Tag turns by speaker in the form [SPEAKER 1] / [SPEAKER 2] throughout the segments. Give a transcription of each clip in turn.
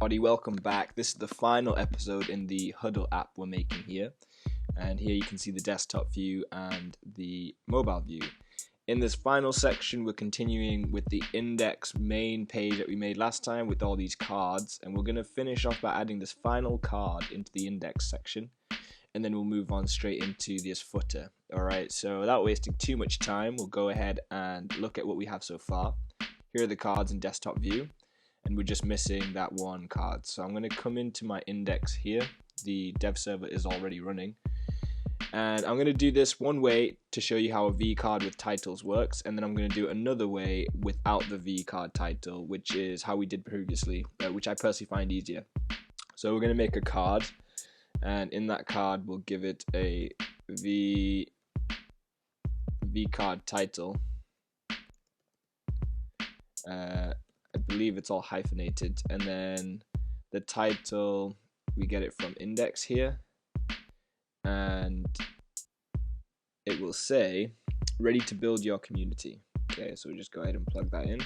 [SPEAKER 1] Everybody, welcome back. This is the final episode in the Huddle app we're making here. And here you can see the desktop view and the mobile view. In this final section, we're continuing with the index main page that we made last time with all these cards. And we're going to finish off by adding this final card into the index section. And then we'll move on straight into this footer. Alright, so without wasting too much time, we'll go ahead and look at what we have so far. Here are the cards in desktop view. And we're just missing that one card. So I'm going to come into my index here. The dev server is already running. And I'm going to do this one way to show you how a V card with titles works. And then I'm going to do another way without the V card title, which is how we did previously, which I personally find easier. So we're going to make a card. And in that card, we'll give it a V card title. I believe it's all hyphenated, and then the title, we get it from index here, and it will say ready to build your community. Okay, so we'll just go ahead and plug that in,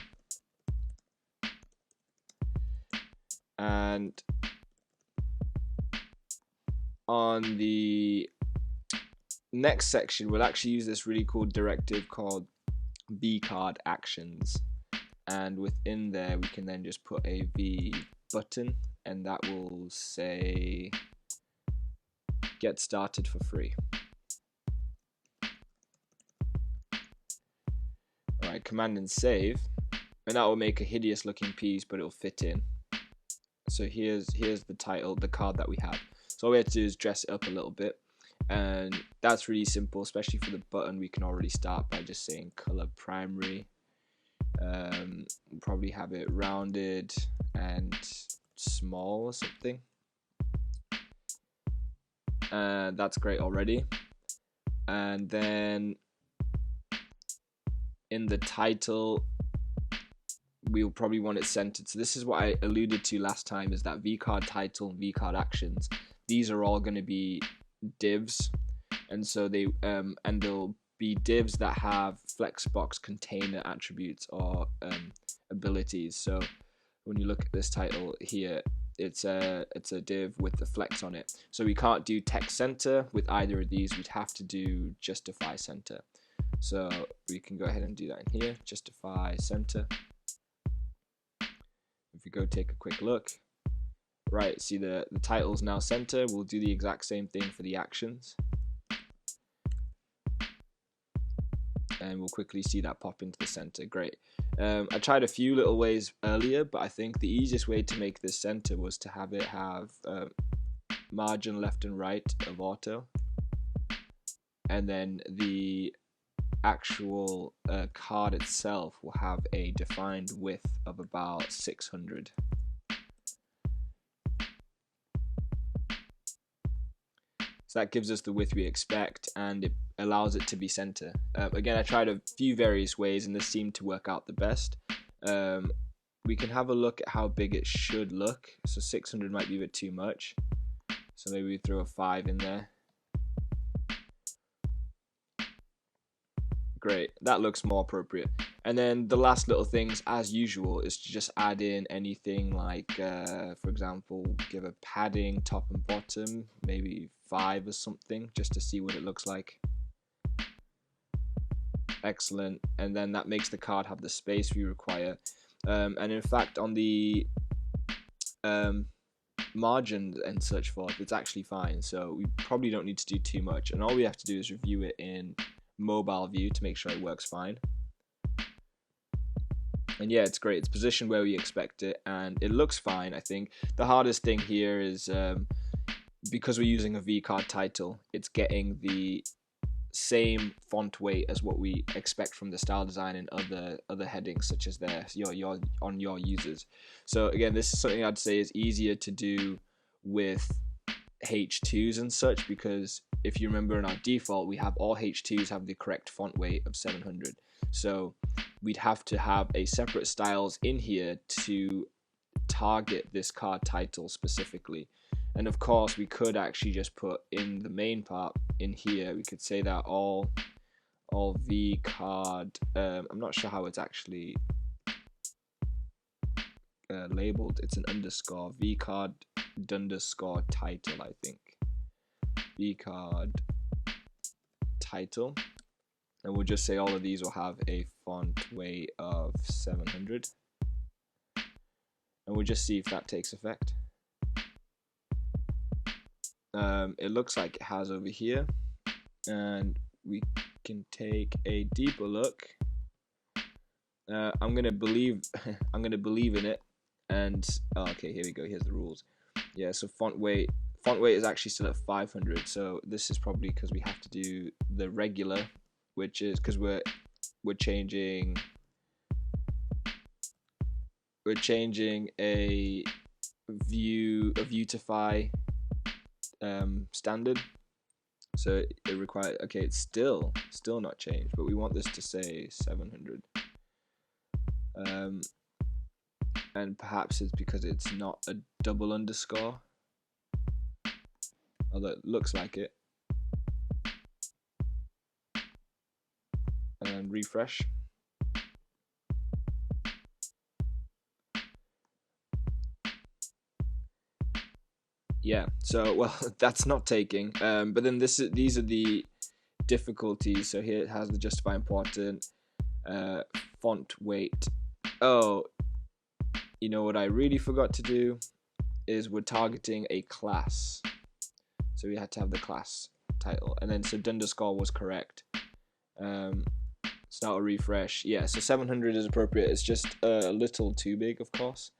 [SPEAKER 1] and on the next section we'll actually use this really cool directive called V card actions. And within there we can then just put a V button, and that will say get started for free. Alright, command and save, and that will make a hideous looking piece, but it'll fit in. So here's the title, the card that we have. So all we have to do is dress it up a little bit, and that's really simple, especially for the button. We can already start by just saying color primary. We'll probably have it rounded and small or something. That's great already. And then in the title, we'll probably want it centered. So this is what I alluded to last time, is that vcard title and vcard actions, these are all going to be divs, and so they and they'll be divs that have flexbox container attributes or abilities. So when you look at this title here, it's a div with the flex on it. So we can't do text center with either of these. We'd have to do justify center. So we can go ahead and do that in here, justify center. If we go take a quick look, right, see the title's now center. We'll do the exact same thing for the actions. And we'll quickly see that pop into the center. Great. I tried a few little ways earlier, but I think the easiest way to make this center was to have it have margin left and right of auto, and then the actual card itself will have a defined width of about 600. So that gives us the width we expect, and it allows it to be center. Again, I tried a few various ways, and this seemed to work out the best. We can have a look at how big it should look. So 600 might be a bit too much. So maybe we throw a 5 in there. Great, that looks more appropriate. And then the last little things, as usual, is to just add in anything like, for example, give a padding top and bottom, maybe 5 or something, just to see what it looks like. Excellent. And then that makes the card have the space we require. And in fact, on the margin and such forth, it's actually fine. So we probably don't need to do too much. And all we have to do is review it in mobile view to make sure it works fine. And yeah, it's great. It's positioned where we expect it, and it looks fine. I think the hardest thing here is because we're using a vcard title, it's getting the same font weight as what we expect from the style design and other headings, such as your on your users. So again, this is something I'd say is easier to do with H2s and such, because if you remember in our default, we have all H2s have the correct font weight of 700. So we'd have to have a separate styles in here to target this card title specifically. And of course, we could actually just put in the main part in here, we could say that all V card, I'm not sure how it's actually labeled. It's an underscore vcard underscore title, I think. Vcard title, and we'll just say all of these will have a font weight of 700, and we'll just see if that takes effect. It looks like it has over here, and we can take a deeper look. I'm gonna believe in it, and okay, here we go. Here's the rules. Yeah, so font weight is actually still at 500. So this is probably because we have to do the regular, which is because we're changing a Vuetify standard. So it requires, okay, it's still not changed, but we want this to say 700. And perhaps it's because it's not a double underscore, although it looks like it. And refresh. Yeah, so well, that's not taking. But then these are the difficulties. So here it has the justify important, font weight. Oh, you know what I really forgot to do is we're targeting a class. So we had to have the class title, and then so underscore was correct. Start a refresh. Yeah, so 700 is appropriate. It's just a little too big, of course.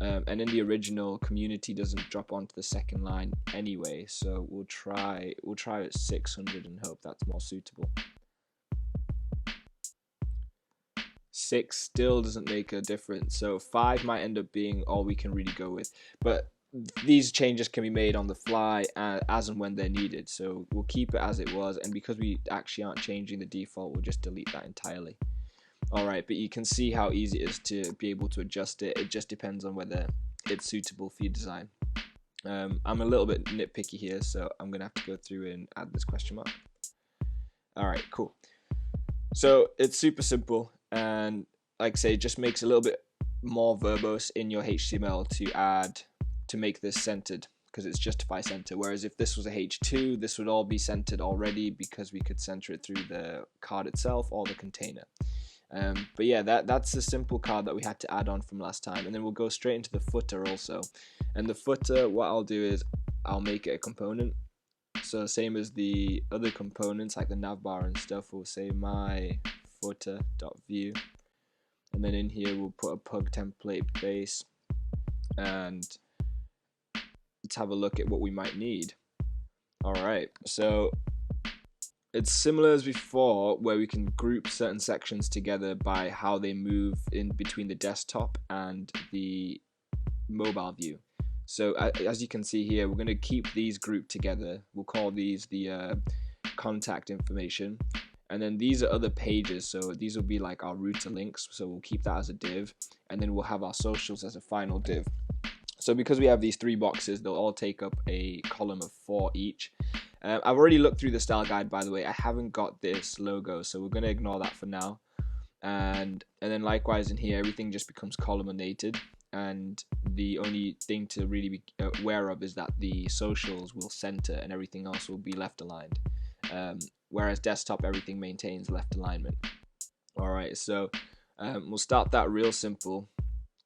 [SPEAKER 1] And in the original, community doesn't drop onto the second line anyway, so we'll try at 600 and hope that's more suitable. 6 still doesn't make a difference, so 5 might end up being all we can really go with. But these changes can be made on the fly as and when they're needed, so we'll keep it as it was, and because we actually aren't changing the default, we'll just delete that entirely. Alright, but you can see how easy it is to be able to adjust it. It just depends on whether it's suitable for your design. I'm a little bit nitpicky here, so I'm going to have to go through and add this question mark. Alright, cool. So it's super simple, and like I say, it just makes a little bit more verbose in your HTML to make this centered, because it's justify center. Whereas if this was a H2, this would all be centered already because we could center it through the card itself or the container. But yeah, that's a simple card that we had to add on from last time, and then we'll go straight into the footer also. And the footer, what I'll do is I'll make it a component. So same as the other components like the navbar and stuff, we'll say my footer.view, and then in here we'll put a pug template base, and let's have a look at what we might need. Alright, so it's similar as before, where we can group certain sections together by how they move in between the desktop and the mobile view. So as you can see here, we're going to keep these grouped together. We'll call these the contact information. And then these are other pages, so these will be like our router links, so we'll keep that as a div. And then we'll have our socials as a final div. So because we have these 3 boxes, they'll all take up a column of 4 each. I've already looked through the style guide, by the way. I haven't got this logo, so we're going to ignore that for now. And then likewise in here, everything just becomes columnated. And the only thing to really be aware of is that the socials will center and everything else will be left aligned. Whereas desktop, everything maintains left alignment. Alright, so we'll start that real simple.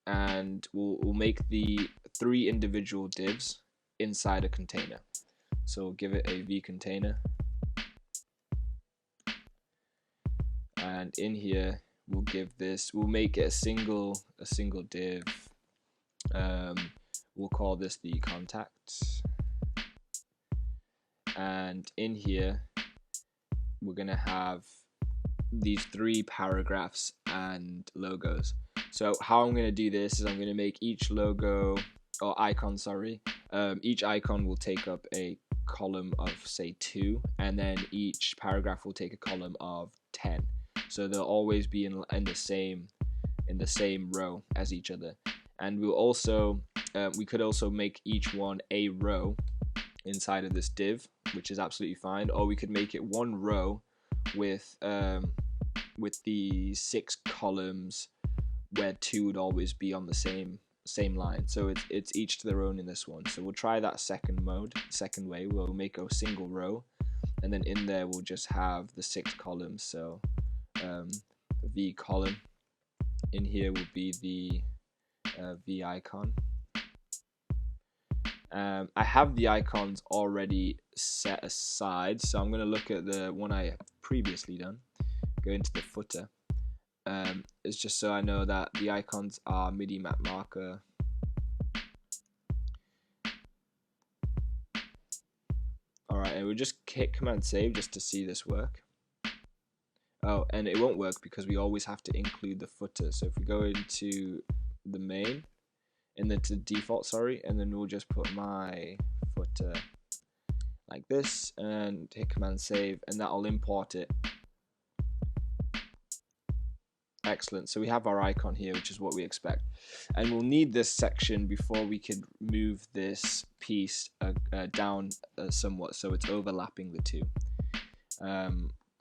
[SPEAKER 1] And we'll make the 3 individual divs inside a container. So we'll give it a v container, and in here we'll make it a single div. We'll call this the contacts, and in here we're gonna have these 3 paragraphs and logos. So how I'm going to do this is I'm going to make each logo, or icon, sorry, each icon will take up a column of say 2, and then each paragraph will take a column of 10. So they'll always be in the same row as each other. And we'll also we could also make each one a row inside of this div, which is absolutely fine, or we could make it one row with the 6 columns, where 2 would always be on the same same line. So it's each to their own in this one. So we'll try that second way. We'll make a single row, and then in there we'll just have the 6 columns. So V column. In here will be the V icon. I have the icons already set aside, so I'm going to look at the one I have previously done. Go into the footer. It's just so I know that the icons are MIDI map marker. Alright, and we'll just hit Command Save just to see this work. Oh, and it won't work because we always have to include the footer. So if we go into the main, and then to default, and then we'll just put my footer like this and hit Command Save, and that'll import it. Excellent. So we have our icon here, which is what we expect, and we'll need this section before we can move this piece down somewhat, so it's overlapping the two.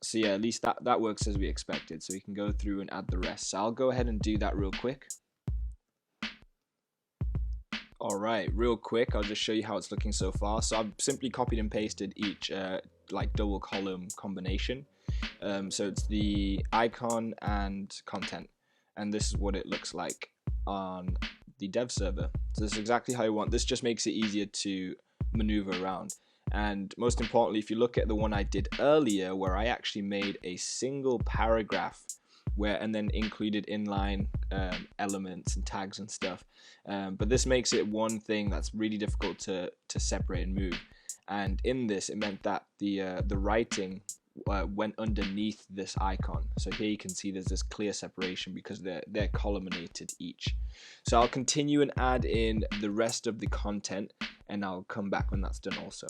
[SPEAKER 1] So yeah, at least that works as we expected. So we can go through and add the rest. So I'll go ahead and do that real quick. Alright, real quick, I'll just show you how it's looking so far. So I've simply copied and pasted each like double column combination. So it's the icon and content, and this is what it looks like on the dev server. So this is exactly how you want. This just makes it easier to maneuver around. And most importantly, if you look at the one I did earlier, where I actually made a single paragraph and then included inline elements and tags and stuff, but this makes it one thing that's really difficult to separate and move. And in this, it meant that the writing went underneath this icon. So here you can see there's this clear separation because they're columnated each. So I'll continue and add in the rest of the content, and I'll come back when that's done also.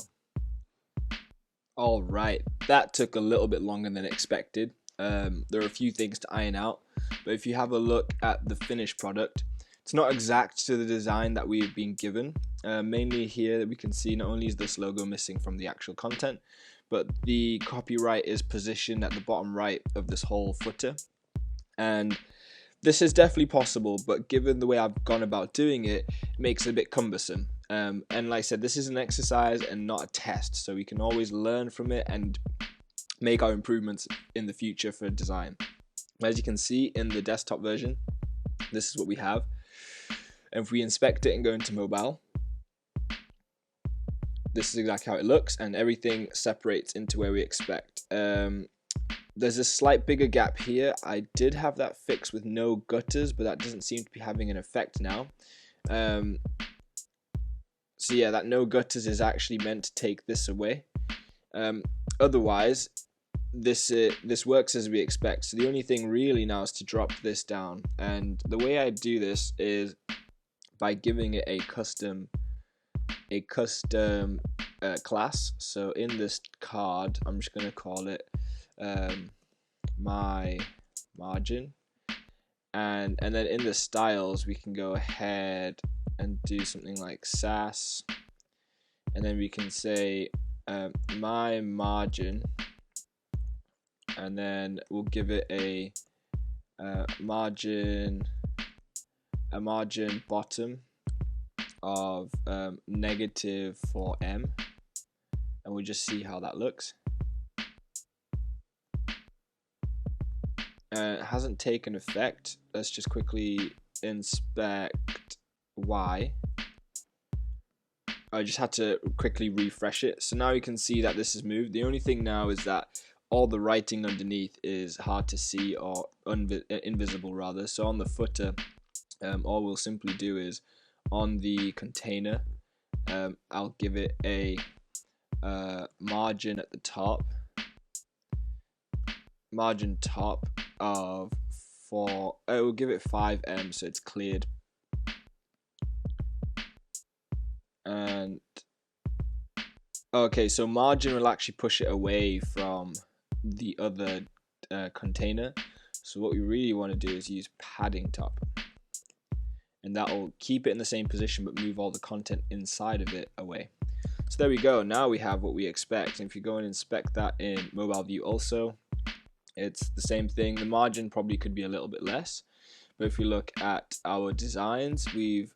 [SPEAKER 1] Alright, that took a little bit longer than expected. There are a few things to iron out, but if you have a look at the finished product, it's not exact to the design that we've been given. Mainly here we can see not only is this logo missing from the actual content, but the copyright is positioned at the bottom right of this whole footer. And this is definitely possible, but given the way I've gone about doing it, it makes it a bit cumbersome. And like I said, this is an exercise and not a test, so we can always learn from it and make our improvements in the future for design. As you can see in the desktop version, this is what we have. And if we inspect it and go into mobile, this is exactly how it looks, and everything separates into where we expect. There's a slight bigger gap here. I did have that fixed with no gutters, but that doesn't seem to be having an effect now. So yeah, that no gutters is actually meant to take this away. Otherwise, this works as we expect. So the only thing really now is to drop this down, and the way I do this is by giving it a custom class. So in this card, I'm just going to call it my margin, and then in the styles we can go ahead and do something like sass, and then we can say my margin, and then we'll give it a margin bottom of -4M, and we'll just see how that looks. It hasn't taken effect. Let's just quickly inspect Y. I just had to quickly refresh it. So now you can see that this has moved. The only thing now is that all the writing underneath is hard to see, or invisible rather. So on the footer, all we'll simply do is on the container, I'll give it a margin at the top, margin top of I will give it 5M, so it's cleared. And okay, so margin will actually push it away from the other container. So what we really want to do is use padding top, and that will keep it in the same position but move all the content inside of it away. So there we go. Now we have what we expect. And if you go and inspect that in mobile view also, it's the same thing. The margin probably could be a little bit less, but if we look at our designs, we've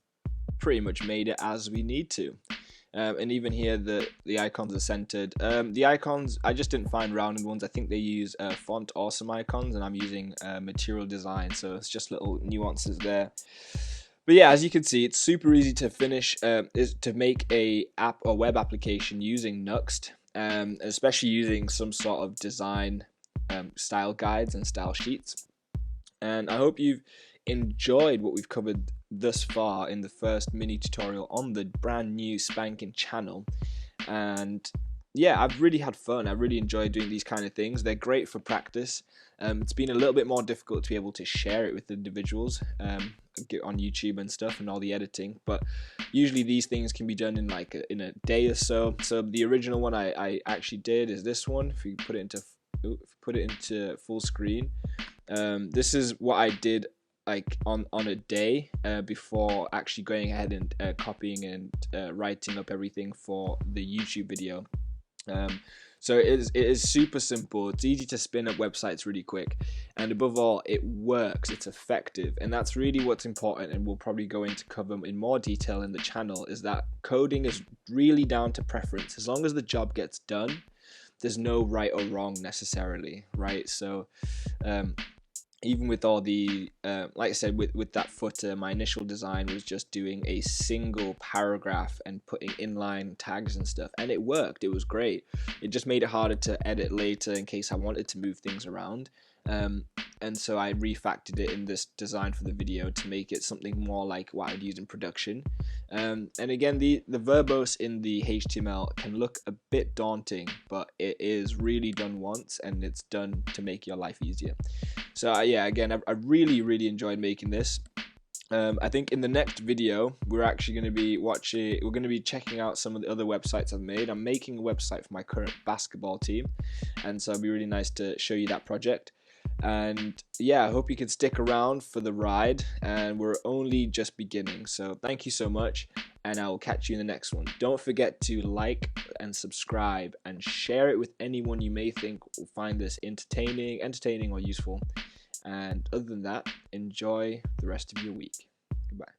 [SPEAKER 1] pretty much made it as we need to. And even here, the icons are centered. The icons, I just didn't find rounded ones. I think they use font awesome icons, and I'm using material design, so it's just little nuances there. But yeah, as you can see, it's super easy to finish, is to make a app or web application using Nuxt, especially using some sort of design style guides and style sheets. And I hope you've enjoyed what we've covered thus far in the first mini tutorial on the brand new spanking channel. And yeah, I've really had fun. I really enjoyed doing these kind of things. They're great for practice. It's been a little bit more difficult to be able to share it with individuals on YouTube and stuff and all the editing, but usually these things can be done in like in a day or so. So the original one I actually did is this one. If you put it into full screen, this is what I did like on a day before actually going ahead and copying and writing up everything for the YouTube video. So it is super simple. It's easy to spin up websites really quick, and above all, it works. It's effective, and that's really what's important. And we'll probably go into cover in more detail in the channel. Is that coding is really down to preference. As long as the job gets done, there's no right or wrong necessarily, right? So even with all the like I said, with that footer, my initial design was just doing a single paragraph and putting inline tags and stuff, and it worked. It was great. It just made it harder to edit later in case I wanted to move things around, and so I refactored it in this design for the video to make it something more like what I'd use in production. And again, the verbose in the HTML can look a bit daunting, but it is really done once, and it's done to make your life easier. So yeah, again, I really enjoyed making this. I think in the next video we're actually going to be checking out some of the other websites I've made. I'm making a website for my current basketball team, and so it'd be really nice to show you that project. And yeah, I hope you can stick around for the ride, and we're only just beginning. So thank you so much, and I will catch you in the next one. Don't forget to like and subscribe and share it with anyone you may think will find this entertaining or useful. And other than that, enjoy the rest of your week. Goodbye.